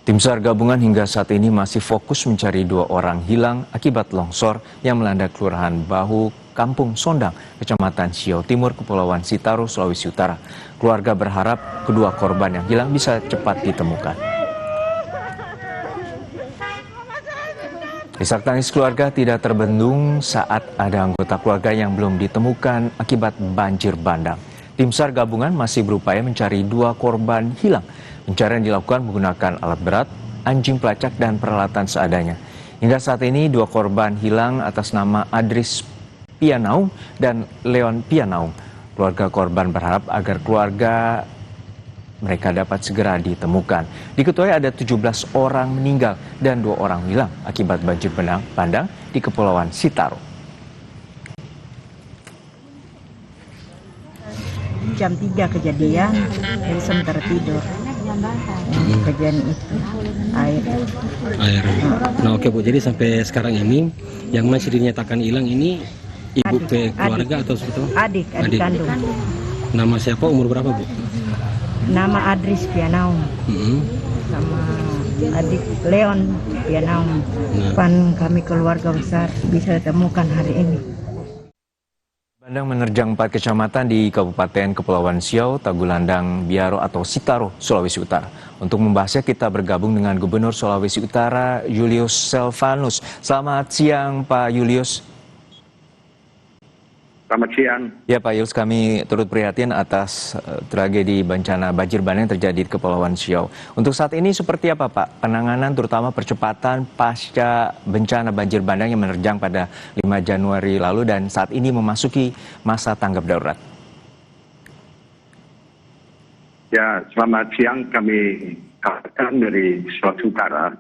Tim SAR gabungan hingga saat ini masih fokus mencari 2 orang hilang akibat longsor yang melanda Kelurahan Bahu, Kampung Sondang, Kecamatan Siau Timur, Kepulauan Sitaro, Sulawesi Utara. Keluarga berharap kedua korban yang hilang bisa cepat ditemukan. Isak tangis keluarga tidak terbendung saat ada anggota keluarga yang belum ditemukan akibat banjir bandang. Tim SAR gabungan masih berupaya mencari 2 korban hilang. Pencarian dilakukan menggunakan alat berat, anjing pelacak, dan peralatan seadanya. Hingga saat ini 2 korban hilang atas nama Adris Pianaung dan Leon Pianaung. Keluarga korban berharap agar keluarga mereka dapat segera ditemukan. Diketahui ada 17 orang meninggal dan 2 orang hilang akibat banjir bandang di Kepulauan Sitaro. Jam 3 kejadian, jadi sebentar tidur. Kejadian itu air. Nah oke Bu, jadi sampai sekarang ini yang masih dinyatakan hilang ini ibu keluarga atau seperti apa? Adik kandung. Nama siapa, umur berapa Bu? Nama Adris Pianaung. Sama adik Leon Pianaung. Kami keluarga besar bisa ditemukan hari ini. Bandang menerjang 4 kecamatan di Kabupaten Kepulauan Siau, Tagulandang, Biaro atau Sitaro, Sulawesi Utara. Untuk membahasnya kita bergabung dengan Gubernur Sulawesi Utara, Julius Selvanus. Selamat siang Pak Julius. Selamat siang. Ya Pak Julius, kami turut prihatin atas tragedi bencana banjir bandang yang terjadi di Kepulauan Siau. Untuk saat ini seperti apa Pak penanganan terutama percepatan pasca bencana banjir bandang yang menerjang pada 5 Januari lalu dan saat ini memasuki masa tanggap darurat? Ya, selamat siang, kami kabarkan dari Sulawesi Utara.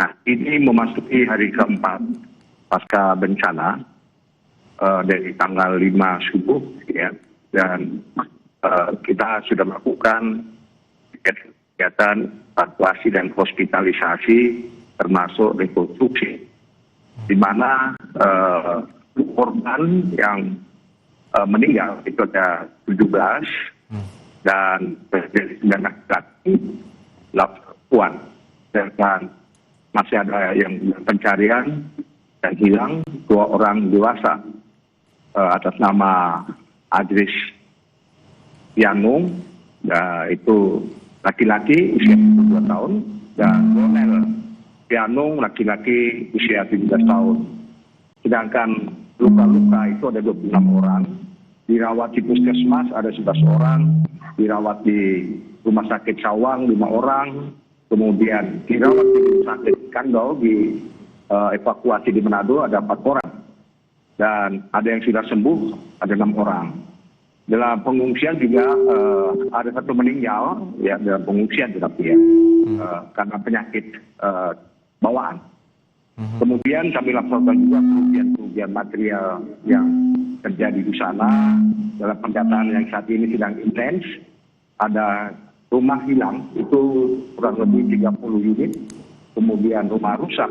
Nah, ini memasuki hari keempat pasca bencana. Dari tanggal 5 subuh ya, dan kita sudah melakukan kegiatan evakuasi dan hospitalisasi termasuk rekonstruksi, di mana korban yang meninggal itu ada 17 dan 9 laki-laki, 8 perempuan, dan masih ada yang pencarian dan hilang 2 orang dewasa. Atas nama Adris Pianaung, itu laki-laki usia 22 tahun, dan Ronel Pianaung laki-laki usia 17 tahun. Sedangkan luka-luka itu ada 26 orang, dirawat di puskesmas ada 11 orang, dirawat di rumah sakit Sawang 5 orang, kemudian dirawat di rumah sakit Kandau, di evakuasi di Manado ada 4 orang. Dan ada yang sudah sembuh, ada 6 orang. Dalam pengungsian juga ada 1 meninggal, ya dalam pengungsian tetapi ya, karena penyakit bawaan. Kemudian kami laporkan juga kerugian material yang terjadi di sana. Dalam pendataan yang saat ini sedang intens, ada rumah hilang itu kurang lebih 30 unit, kemudian rumah rusak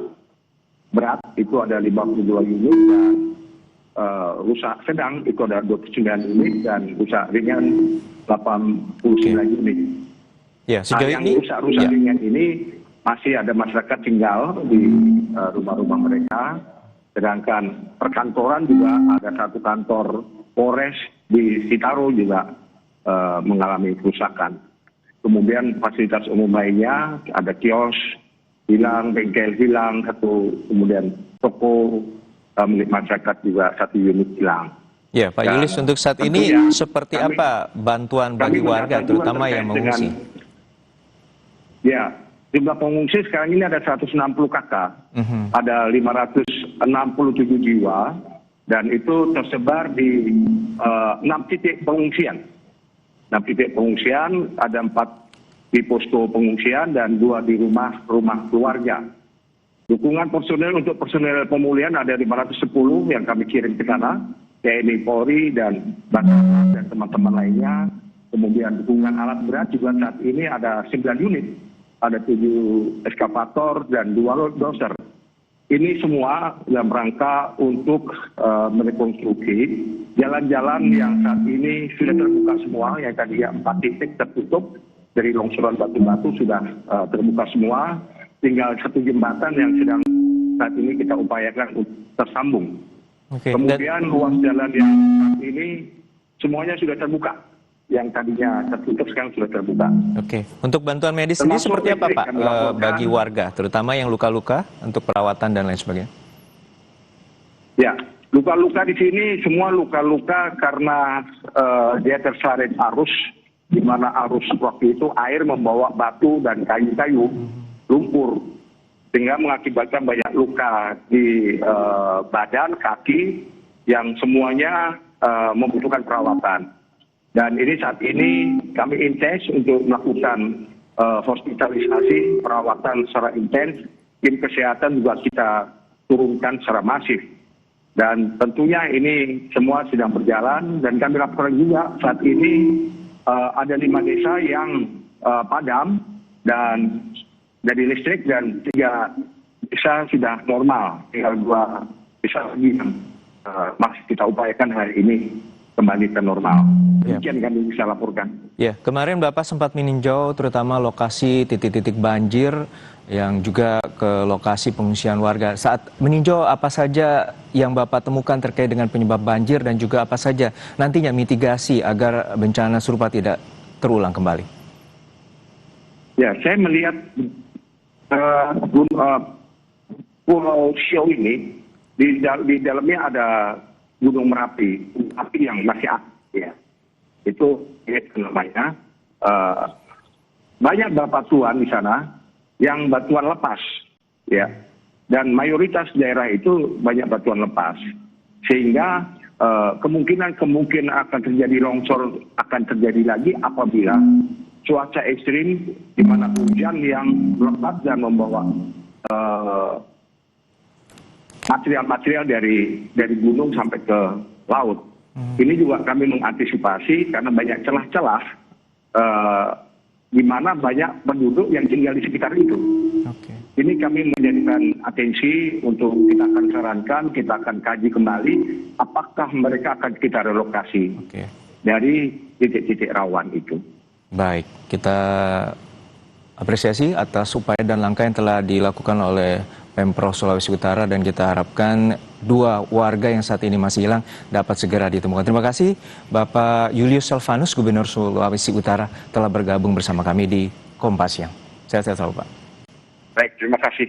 berat itu ada 52 unit, dan rusak sedang itu ada 29 unit, dan rusak ringan 89 unit. Ya, sejauh yang ini rusak ringan ini masih ada masyarakat tinggal di rumah-rumah mereka. Sedangkan perkantoran juga ada 1 kantor Polres di Sitaro juga mengalami kerusakan. Kemudian fasilitas umum lainnya ada kios hilang, bengkel hilang 1, kemudian toko milik masyarakat juga 1 unit hilang. Ya, Pak Julius, untuk saat ini seperti apa bantuan bagi warga, terutama yang mengungsi? Ya, jumlah pengungsi sekarang ini ada 160 kakak, ada 567 jiwa, dan itu tersebar di 6 titik pengungsian. 6 titik pengungsian, ada 4 di posko pengungsian dan 2 di rumah keluarga. Dukungan personel untuk personel pemulihan ada 510 yang kami kirim ke sana, TNI, Polri, dan Basarnas dan teman-teman lainnya. Kemudian dukungan alat berat juga saat ini ada 9 unit, ada 7 eskavator dan 2 dozer. Ini semua dalam rangka untuk merekonstruksi jalan-jalan yang saat ini sudah terbuka semua, yang tadi 4 titik tertutup, dari longsoran batu-batu sudah terbuka semua. Tinggal satu jembatan yang sedang saat ini kita upayakan untuk tersambung. Kemudian ruas jalan yang saat ini semuanya sudah terbuka. Yang tadinya tertutup sekarang sudah terbuka. Untuk bantuan medis sendiri seperti apa Pak bagi warga, terutama yang luka-luka untuk perawatan dan lain sebagainya? Ya, luka-luka di sini semua luka-luka karena dia terseret arus, di mana arus waktu itu air membawa batu dan kayu-kayu, lumpur, sehingga mengakibatkan banyak luka di badan, kaki, yang semuanya membutuhkan perawatan. Dan ini saat ini kami intens untuk melakukan hospitalisasi, perawatan secara intens, tim kesehatan juga kita turunkan secara masif. Dan tentunya ini semua sedang berjalan, dan kami laporkan juga saat ini ada 5 desa yang padam dan dari listrik, dan 3 desa sudah normal, tinggal 2 desa lagi yang masih kita upayakan hari ini kembali ke normal. Demikian kami bisa laporkan. Ya, kemarin Bapak sempat meninjau terutama lokasi titik-titik banjir yang juga ke lokasi pengungsian warga. Saat meninjau apa saja yang Bapak temukan terkait dengan penyebab banjir dan juga apa saja nantinya mitigasi agar bencana serupa tidak terulang kembali? Ya, saya melihat Pulau Siau ini di dalamnya ada Gunung Merapi, api yang masih aktif ya. Itu namanya. Banyak batuan di sana yang batuan lepas ya. Dan mayoritas daerah itu banyak batuan lepas. Sehingga kemungkinan akan terjadi longsor akan terjadi lagi apabila cuaca ekstrim di mana hujan yang lebat dan membawa material-material dari gunung sampai ke laut. Ini juga kami mengantisipasi karena banyak celah-celah di mana banyak penduduk yang tinggal di sekitar itu. Ini kami menjadikan atensi untuk kita akan sarankan, kita akan kaji kembali apakah mereka akan kita relokasi dari titik-titik rawan itu. Baik, kita apresiasi atas upaya dan langkah yang telah dilakukan oleh Pemprov Sulawesi Utara, dan kita harapkan 2 warga yang saat ini masih hilang dapat segera ditemukan. Terima kasih Bapak Julius Selvanus, Gubernur Sulawesi Utara, telah bergabung bersama kami di Kompas Siang. Sehat-sehat selalu Pak. Baik, terima kasih.